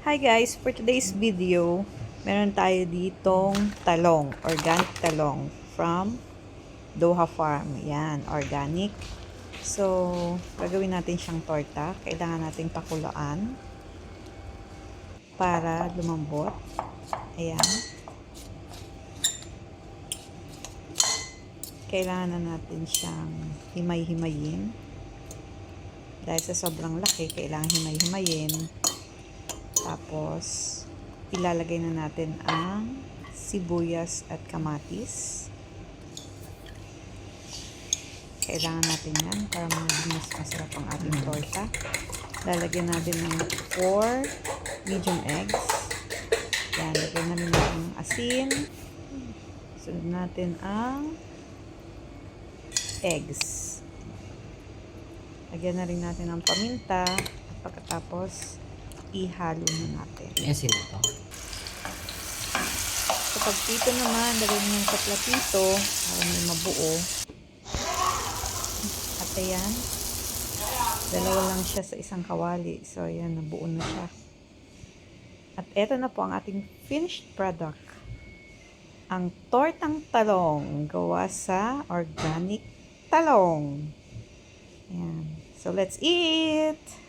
Hi guys, for today's video, meron tayo ditong talong, organic talong from Doha Farm. Yan, organic. So, gagawin natin siyang torta. Kailangan nating pakuloan para lumambot. Ayan. Kailangan na natin siyang himay-himayin. Dahil sa sobrang laki, kailangan himay-himayin. Tapos, ilalagay na natin ang sibuyas at kamatis. Kailangan natin yan para maging mas masarap ang ating torta. Lalagyan natin ng 4 medium eggs. Yan, lagyan natin ng asin. Sunod natin ang eggs. Lagyan na rin natin ng paminta. At pagkatapos, ihalo na natin. Asin ito. Kapag pito naman, lagyan nyo sa platito para may mabuo. At ayan, dalawa lang siya sa isang kawali. So, ayan, nabuo na siya. At eto na po ang ating finished product. Ang tortang talong gawa sa organic talong. Ayan. So, let's eat!